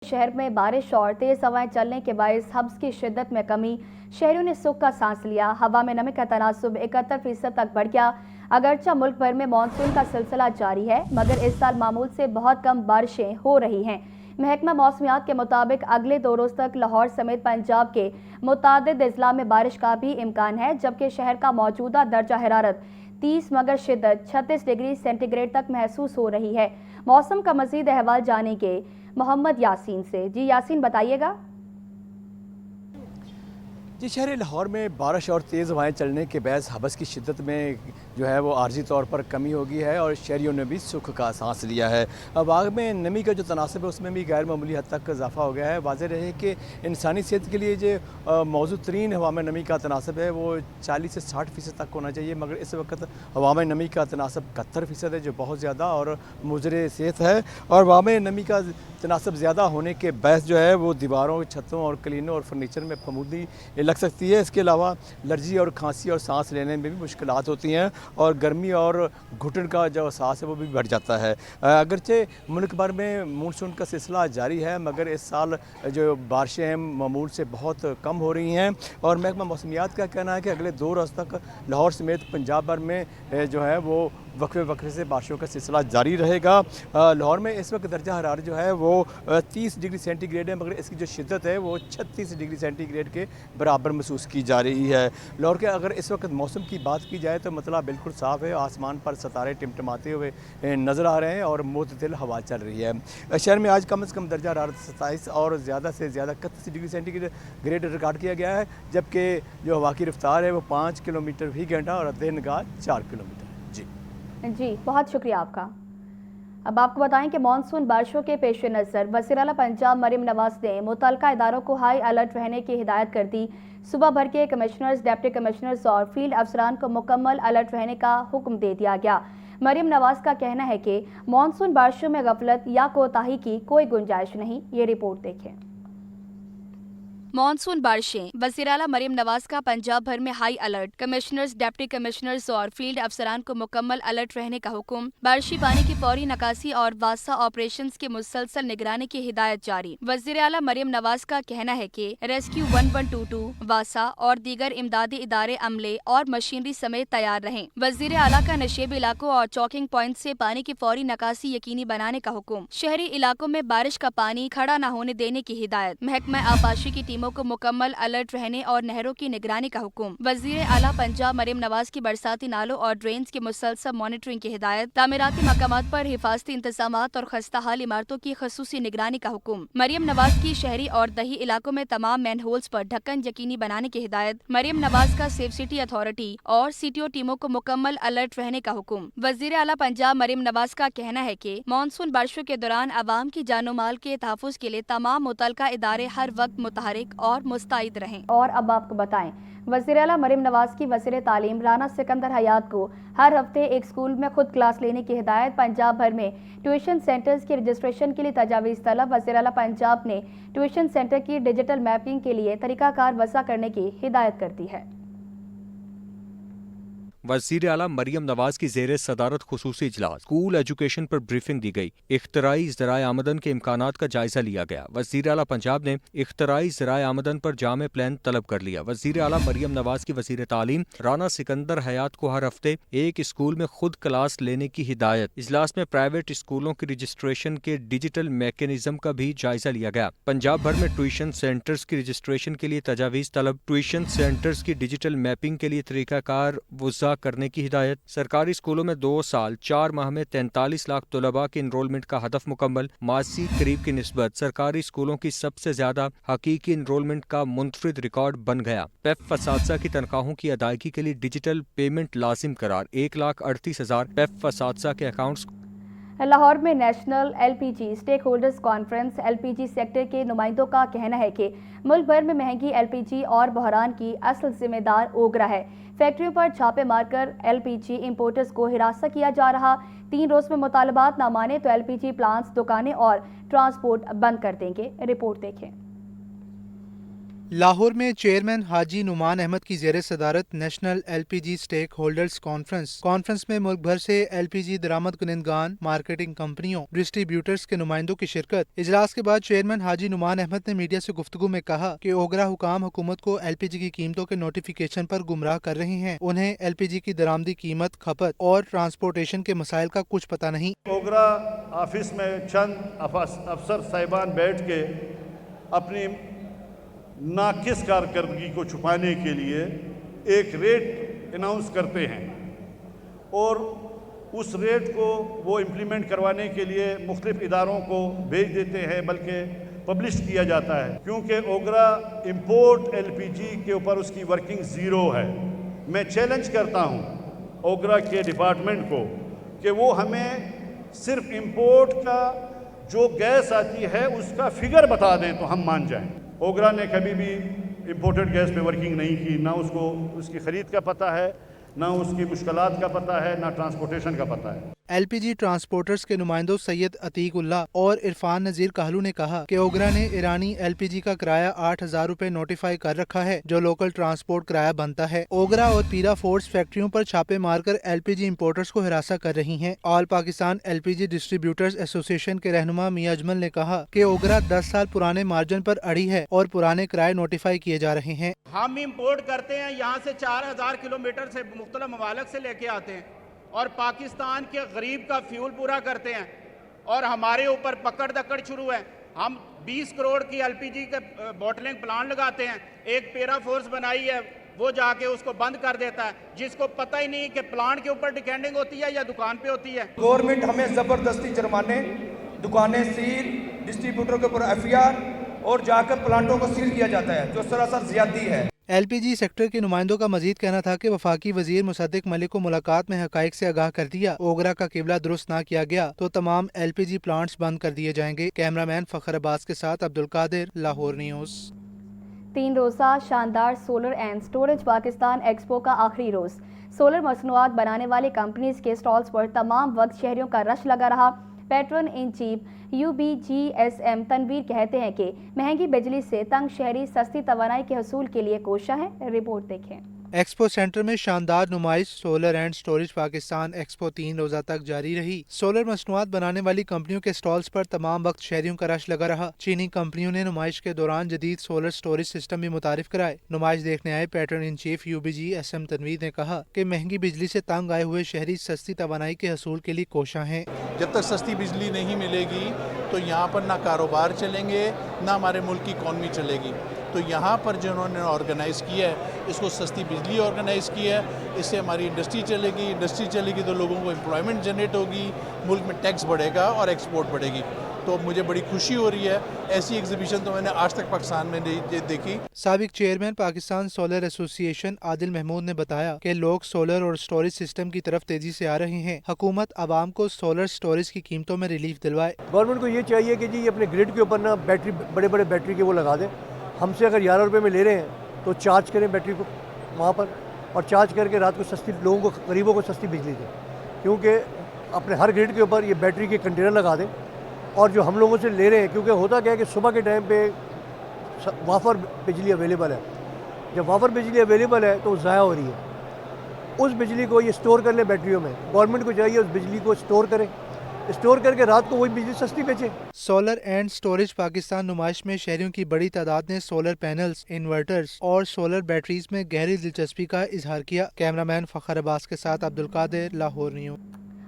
शहर में बारिश और तेज हवाएं चलने के बायस हब्स की शिद्दत में कमी, शहरियों ने सुख का सांस लिया। हवा में नमी का तनासुब 71% तक बढ़ गया। अगरचा मुल्क भर में मानसून का सिलसिला जारी है, मगर इस साल मामूल से बहुत कम बारिशें हो रही हैं। महकमा मौसमियात के मुताबिक अगले 2 रोज तक लाहौर समेत पंजाब के मुतादिद अजला में बारिश का भी इम्कान है, जबकि शहर का मौजूदा दर्जा हरारत 30 मगर शिद्दत 36 डिग्री सेंटीग्रेड तक महसूस हो रही है। मौसम का मजीद अहवाल जानेंगे मोहम्मद यासीन से। जी यासीन, बताइएगा। जी, शहर लाहौर में बारिश और तेज़ हवाएं चलने के बायस हबस की शिद्दत में जो है वो आर्जी तौर पर कमी हो गई है और शहरियों ने भी सुख का सांस लिया है। अब आग में नमी का जो तनासब है उसमें भी गैर मामूली हद तक इजाफा हो गया है। वाज़ेह रहे कि इंसानी सेहत के लिए जो मौजूद तरीन हवा में नमी का तनासब है वो 40 से 60% तक होना चाहिए, मगर इस वक्त हवा में नमी का तनासब 71% है, जो बहुत ज़्यादा और मुज़र सेहत है। और हवा में नमी का तनासब ज़्यादा होने के बायस जो है वो दीवारों, छतों और कलीनों और फर्नीचर में फमूदी लग सकती है। इसके अलावा एलर्जी और खांसी और सांस लेने में भी मुश्किलात होती हैं और गर्मी और घुटन का जो एहसास है वो भी बढ़ जाता है। अगरचे मुल्क भर में मानसून का सिलसिला जारी है, मगर इस साल जो बारिशें हैं मामूल से बहुत कम हो रही हैं और महकमा मौसमियात का कहना है कि अगले 2 रोज़ तक लाहौर समेत पंजाब भर में जो है वो वक्फे वक्फे से बारिशों का सिलसिला जारी रहेगा। लाहौर में इस वक्त दर्जा हरारत जो है वो 30 डिग्री सेंटीग्रेड है, मगर इसकी जो शिद्दत है वो 36 डिग्री सेंटीग्रेड के बराबर महसूस की जा रही है। लाहौर के अगर इस वक्त मौसम की बात की जाए तो मतलब बिल्कुल साफ़ है, आसमान पर सितारे टिमटिमाते हुए नज़र आ रहे हैं और मुतदिल हवा चल रही है। शहर में आज कम से कम दर्जा हरारत 27 और ज़्यादा से ज़्यादा 31 डिग्री सेंटीग्रेड रिकॉर्ड किया गया है, जबकि जो हवा की रफ्तार है वो 5 किलोमीटर फी घंटा और दिन का 4 किलोमीटर। जी, बहुत शुक्रिया आपका। अब आपको बताएं कि मानसून बारिशों के पेश नज़र वज़ीर आला पंजाब मरियम नवाज ने मुतल्लिका इदारों को हाई अलर्ट रहने की हिदायत कर दी। सुबह भर के कमिश्नर्स, डिप्टी कमिश्नर्स और फील्ड अफसरान को मुकम्मल अलर्ट रहने का हुक्म दे दिया गया। मरियम नवाज का कहना है कि मानसून बारिशों में गफलत या कोताही की कोई गुंजाइश नहीं। ये रिपोर्ट देखें। मानसून बारिशें, वज़ीर आला मरियम नवाज का पंजाब भर में high alert, commissioners, deputy commissioners और फील्ड अफसरान को मुकम्मल अलर्ट रहने का हुक्म। बारिशी पानी की फौरी निकासी और वासा ऑपरेशंस की मुसलसल निगरानी की हिदायत जारी। वज़ीर आला मरियम नवाज का कहना है कि रेस्क्यू 1122, वासा और दीगर इमदादी इदारे अमले और मशीनरी समेत तैयार रहें। वज़ीर आला का नशेबी इलाकों और चौकिंग पॉइंट से पानी की फौरी निकासी यकीनी बनाने का हुक्म। शहरी इलाकों में बारिश का पानी खड़ा न होने देने की हिदायत। महकमा आबाशी की टीमों को मुकम्मल अलर्ट रहने और नहरों की निगरानी का हुक्म। वज़ीर आला पंजाब मरियम नवाज की बरसाती नालों और ड्रेन्स की मुसलसल मॉनिटरिंग की हिदायत। तामीराती मकामात पर हिफाजती इंतजामात और खस्ताहाल इमारतों की खसूसी निगरानी का हुक्म। मरियम नवाज की शहरी और दही इलाकों में तमाम मैन होल्स पर ढक्कन यकीनी बनाने की हिदायत। मरियम नवाज का सेफ सिटी अथॉरिटी और सीटीओ टीमों को मुकम्मल अलर्ट रहने का हुक्म। वज़ीर आला पंजाब मरियम नवाज का कहना है कि मानसून बारिशों के दौरान आवाम की जानो माल के तहफ़्फ़ुज़ के लिए तमाम मुतल्लिका इदारे हर वक्त मुतहरिक और मुस्तैद रहें। और अब आपको बताएं, वज़ीर आला मरियम नवाज की वज़ीर तालीम राना सिकंदर हयात को हर हफ्ते एक स्कूल में खुद क्लास लेने की हिदायत। पंजाब भर में ट्यूशन सेंटर्स की रजिस्ट्रेशन के लिए तजावीज़ तलब। वज़ीर आला पंजाब ने ट्यूशन सेंटर की डिजिटल मैपिंग के लिए तरीकाकार वज़ा करने की हिदायत कर दी है। वज़ीर आला मरियम नवाज की ज़ेरे सदारत खुसूसी इजलास, स्कूल एजुकेशन पर ब्रीफिंग दी गई। इख्तराई ज़राए आमदन के इम्कानात का जायजा लिया गया। वज़ीर आला पंजाब ने इख्तराई ज़राए आमदन पर जामे प्लान तलब कर लिया। वज़ीर आला मरियम नवाज की वज़ीर तालीम राना सिकंदर हयात को हर हफ्ते एक स्कूल में खुद क्लास लेने की हिदायत। इजलास में प्राइवेट स्कूलों की रजिस्ट्रेशन के डिजिटल मैकेनिज्म का भी जायजा लिया गया। पंजाब भर में ट्यूशन सेंटर्स की रजिस्ट्रेशन के लिए तजावीज़ तलब। ट्यूशन सेंटर्स की डिजिटल मैपिंग के लिए तरीकाकार वज़ा करने की हिदायत। सरकारी स्कूलों में 2 साल 4 माह में 43 लाख तलबा के इनरोलमेंट का हदफ मुकम्मल। मासी करीब की निस्बत सरकारी स्कूलों की सबसे ज्यादा हकीकी इनरोलमेंट का मुनफरिद रिकॉर्ड बन गया। पेफ असातिज़ा की तनख्वाहों की अदायगी के लिए डिजिटल पेमेंट लाजिम करार। 1,38,000 पेफ असातिज़ा के अकाउंट्स। लाहौर में national LPG stakeholders conference LPG sector के नुमाइंदों का कहना है कि मुल्क भर में महंगी एलपीजी और बहरान की असल जिम्मेदार ओगरा है। फैक्ट्रियों पर छापे मारकर एलपीजी इंपोर्टर्स को हिरासत किया जा रहा। 3 रोज में मुतालबात ना माने तो एलपीजी प्लांट्स, दुकानें और ट्रांसपोर्ट बंद कर देंगे। रिपोर्ट देखें। لاہور میں چیئرمین حاجی نعمان احمد کی زیر صدارت نیشنل ایل پی جی اسٹیک ہولڈرز کانفرنس میں ملک بھر سے ایل پی جی درآمد کنندگان، مارکیٹنگ کمپنیوں، ڈسٹریبیوٹرز کے نمائندوں کی شرکت۔ اجلاس کے بعد چیئرمین حاجی نعمان احمد نے میڈیا سے گفتگو میں کہا کہ اوگرا حکام حکومت کو ایل پی جی کی قیمتوں کے نوٹیفیکیشن پر گمراہ کر رہے ہیں۔ انہیں ایل پی جی کی درآمدی قیمت، کھپت اور ٹرانسپورٹیشن کے مسائل کا کچھ پتہ نہیں۔ اوگرا آفس میں چند افسر صاحبان بیٹھ کے اپنی ناقص کارکردگی کو چھپانے کے لیے ایک ریٹ اناؤنس کرتے ہیں اور اس ریٹ کو وہ امپلیمنٹ کروانے کے لیے مختلف اداروں کو بھیج دیتے ہیں، بلکہ پبلش کیا جاتا ہے، کیونکہ اوگرا امپورٹ ایل پی جی کے اوپر اس کی ورکنگ زیرو ہے۔ میں چیلنج کرتا ہوں اوگرا کے ڈپارٹمنٹ کو کہ وہ ہمیں صرف امپورٹ کا جو گیس آتی ہے اس کا فگر بتا دیں تو ہم مان جائیں۔ اوگرا نے کبھی بھی امپورٹڈ گیس پہ ورکنگ نہیں کی، نہ اس کو اس کی خرید کا پتہ ہے، نہ اس کی مشکلات کا پتہ ہے، نہ ٹرانسپورٹیشن کا پتہ ہے۔ ایل پی جی ٹرانسپورٹرز کے نمائندوں سید عتیق اللہ اور عرفان نذیر کہلو نے کہا کہ اوگرا نے ایرانی ایل پی جی کا کرایہ 8,000 روپے نوٹیفائی کر رکھا ہے جو لوکل ٹرانسپورٹ کرایہ بنتا ہے۔ اوگرا اور پیرا فورس فیکٹریوں پر چھاپے مار کر ایل پی جی امپورٹرز کو ہراساں کر رہی ہیں۔ آل پاکستان ایل پی جی ڈسٹریبیوٹرز ایسوسی ایشن کے رہنما میاں اجمل نے کہا کہ اوگرا 10 سال پرانے مارجن پر اڑی ہے اور پرانے کرائے نوٹیفائی کیے جا رہے ہیں۔ ہم امپورٹ کرتے ہیں یہاں سے 4,000 کلومیٹر سے مختلف ممالک سے لے کے آتے ہیں اور پاکستان کے غریب کا فیول پورا کرتے ہیں اور ہمارے اوپر پکڑ دکڑ شروع ہے۔ ہم 20 کروڑ کی ایل پی جی کے بوٹلنگ پلانٹ لگاتے ہیں، ایک پیرا فورس بنائی ہے وہ جا کے اس کو بند کر دیتا ہے، جس کو پتہ ہی نہیں کہ پلانٹ کے اوپر ڈیکینڈنگ ہوتی ہے یا دکان پہ ہوتی ہے۔ گورنمنٹ ہمیں زبردستی جرمانے، دکانیں سیل، ڈسٹریبیوٹر کے اوپر ایف آئی آر اور جا کر پلانٹوں کو سیل کیا جاتا ہے، جو سراسر زیادتی ہے۔ ایل پی جی سیکٹر کے نمائندوں کا مزید کہنا تھا کہ وفاقی وزیر مصدق ملک کو ملاقات میں حقائق سے آگاہ کر دیا، اوگرا کا قبلہ درست نہ کیا گیا تو تمام ایل پی جی پلانٹس بند کر دیے جائیں گے۔ کیمرہ مین فخر عباس کے ساتھ عبدالقادر، لاہور نیوز۔ 3 روزہ شاندار solar and storage Pakistan expo کا آخری روز سولر مصنوعات بنانے والی کمپنیز کے سٹالز پر تمام وقت شہریوں کا رش لگا رہا۔ Pattern in chief UBGSM Tanveer کہتے ہیں کہ مہنگی بجلی سے تنگ شہری سستی توانائی کے حصول کے لیے کوشاں ہیں۔ رپورٹ دیکھیں۔ ایکسپو سینٹر میں شاندار نمائش solar and storage Pakistan expo 3 روزہ تک جاری رہی۔ سولر مصنوعات بنانے والی کمپنیوں کے سٹالز پر تمام وقت شہریوں کا رش لگا رہا۔ چینی کمپنیوں نے نمائش کے دوران جدید سولر سٹوریج سسٹم بھی متعارف کرائے۔ نمائش دیکھنے آئے pattern in chief UBGSM Tanveer نے کہا کہ مہنگی بجلی سے تنگ آئے ہوئے شہری سستی توانائی کے حصول کے لیے کوشاں ہیں۔ جب تک سستی بجلی نہیں ملے گی تو یہاں پر نہ کاروبار چلیں گے، نہ ہمارے ملک کی اکانومی چلے گی۔ تو یہاں پر جنہوں نے آرگنائز کیا ہے اس کو سستی بجلی آرگنائز کیا ہے، اس سے ہماری انڈسٹری چلے گی تو لوگوں کو امپلائمنٹ جنریٹ ہوگی، ملک میں ٹیکس بڑھے گا اور ایکسپورٹ بڑھے گی۔ تو مجھے بڑی خوشی ہو رہی ہے، ایسی ایگزیبیشن تو میں نے آج تک پاکستان میں نہیں دیکھی۔ سابق چیئرمین پاکستان سولر ایسوسی ایشن عادل محمود نے بتایا کہ لوگ سولر اور سٹوریج سسٹم کی طرف تیزی سے آ رہے ہیں۔ حکومت عوام کو سولر سٹوریج کی قیمتوں میں ریلیف دلوائے۔ گورنمنٹ کو یہ چاہیے کہ جی اپنے گریڈ کے اوپر نا بیٹری، بڑے بڑے بیٹری کے وہ لگا دیں۔ ہم سے اگر 11 روپے میں لے رہے ہیں تو چارج کریں بیٹری کو وہاں پر، اور چارج کر کے رات کو سستی لوگوں کو، غریبوں کو سستی بجلی دیں، کیونکہ اپنے ہر گریڈ کے اوپر یہ بیٹری کے کنٹینر لگا دیں۔ اور جو ہم لوگوں سے لے رہے ہیں، کیونکہ ہوتا کیا ہے کہ صبح کے ٹائم پہ وافر بجلی اویلیبل ہے، جب وافر بجلی اویلیبل ہے تو وہ ضائع ہو رہی ہے۔ اس بجلی کو یہ سٹور کر لیں بیٹریوں میں، گورنمنٹ کو چاہیے اس بجلی کو سٹور کریں، اسٹور کر کے رات کو وہی بجلی سستی بیچیں۔ سولر اینڈ سٹوریج پاکستان نمائش میں شہریوں کی بڑی تعداد نے سولر پینلز، انورٹرز اور سولر بیٹریز میں گہری دلچسپی کا اظہار کیا۔ کیمرہ مین فخر عباس کے ساتھ عبدالقادر، لاہور نیوز۔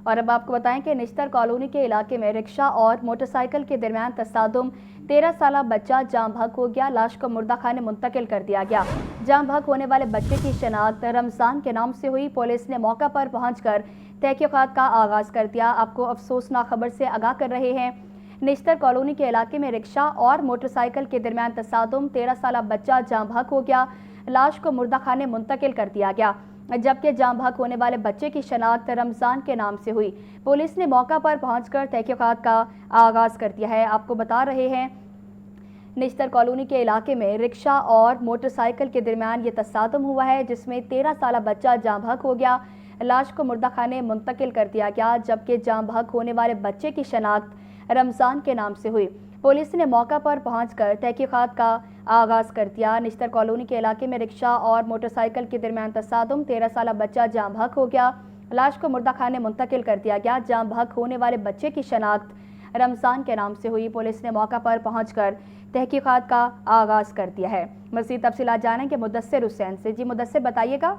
اور اب آپ کو بتائیں کہ نشتر کالونی کے علاقے میں رکشہ اور موٹر سائیکل کے درمیان تصادم، 13 سالہ بچہ جام بحق ہو گیا، لاش کو مردہ خانے منتقل کر دیا گیا۔ جام بحق ہونے والے بچے کی شناخت رمضان کے نام سے ہوئی۔ پولیس نے موقع پر پہنچ کر تحقیقات کا آغاز کر دیا۔ آپ کو افسوسناک خبر سے آگاہ کر رہے ہیں، نشتر کالونی کے علاقے میں رکشہ اور موٹر سائیکل کے درمیان تصادم، 13 سالہ بچہ جام بحق ہو گیا، لاش کو مردہ خانے منتقل کر دیا گیا، جبکہ جام بحق ہونے والے بچے کی شناخت رمضان کے نام سے ہوئی۔ پولیس نے موقع پر پہنچ کر تحقیقات کا آغاز کر دیا ہے۔ آپ کو بتا رہے ہیں نشتر کالونی کے علاقے میں رکشہ اور موٹر سائیکل کے درمیان یہ تصادم ہوا ہے، جس میں 13 سالہ بچہ جام بحق ہو گیا، لاش کو مردہ خانے منتقل کر دیا گیا، جبکہ جام بحق ہونے والے بچے کی شناخت رمضان کے نام سے ہوئی۔ पुलिस ने मौका पर पहुंचकर तहकीकात का आगाज कर दिया। निश्तर कॉलोनी के इलाके में रिक्शा और मोटरसाइकिल के दरमियान तसादुम, 13 साल बच्चा जाम बहक हो गया। लाश को मुर्दा खाने मुंतकिल कर दिया गया। जाम बहक होने वाले बच्चे की शनाख्त रमजान के नाम से हुई। पुलिस ने मौका पर पहुंचकर तहकीकात का आगाज कर दिया है। मज़ीद तफसीलात जानेंगे मुदस्सिर हुसैन से। जी मुदस्सिर, बताइएगा।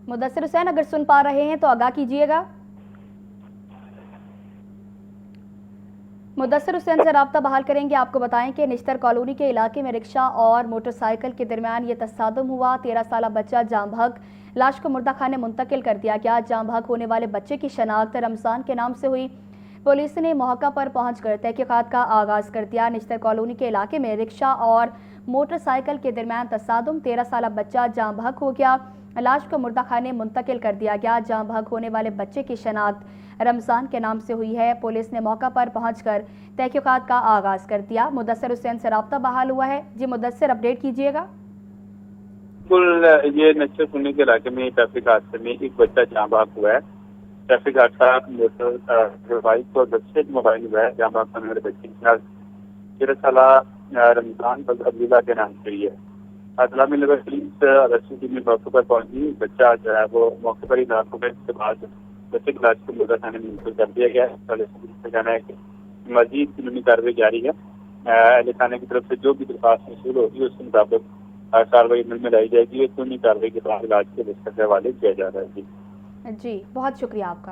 मुदस्सिर हुसैन, अगर सुन पा रहे हैं तो आगाह कीजिएगा। मुदस्सिर हुसैन से राब्ता बहाल करेंगे। आपको बताएं कि निश्तर कॉलोनी के इलाके में रिक्शा और मोटरसाइकिल के दरमियान ये तसादुम हुआ। 13 साल बच्चा जाम बहक, लाश को मुर्दा खाने मुंतकिल कर दिया गया। जाम बहक होने वाले बच्चे की शनाख्त रमजान के नाम से हुई। पुलिस ने मौका पर पहुंचकर तहकीकात का आगाज कर दिया। निश्तर कॉलोनी के इलाके में रिक्शा और मोटरसाइकिल के दरमियान तसादुम, 13 साल बच्चा जाम बहक हो गया। लाश को मुर्दा खाने मुंतकिल कर दिया गया। जाम बहक होने वाले बच्चे की शनाख्त रमजान के नाम से हुई है। पुलिस ने मौका पर पहुंचकर तहकीकात का आगाज कर दिया। मुदस्सिर हुसैन से राब्ता बहाल हुआ है। जी मुदस्सिर, अपडेट कीजिएगा। बिल्कुल, ये नक्शे सुनने के इलाके में ट्रैफिक हादसे में एक बच्चा जाम बहक हुआ है। ट्रैफिक हादसा मोटर बाइक और बच्चे मोबाइल हुआ है। जाम बहक होने वाले बच्चे की शनाख्त 13 साल रमजान अब्दुल्ला के नाम से हुई है। अदला में लगा पुलिस रेस्क्यू टीम में मौके पर पहुंची। बच्चा जो है वो मौके पर ही लाश हो गया। इसके बाद बच्चे की लाश को मुर्दा खाने में मुंतकिल कर दिया गया है। पुलिस का कहना है कि मजीद कानूनी कार्रवाई जारी है। अहले खाने की तरफ से जो भी दरख्वास्त मौसूल होगी उसके मुताबिक कार्रवाई अमल में लाई जाएगी। कानूनी कार्रवाई के बाद इलाज के लिए हवाले किया जा रहा है। जी बहुत शुक्रिया आपका।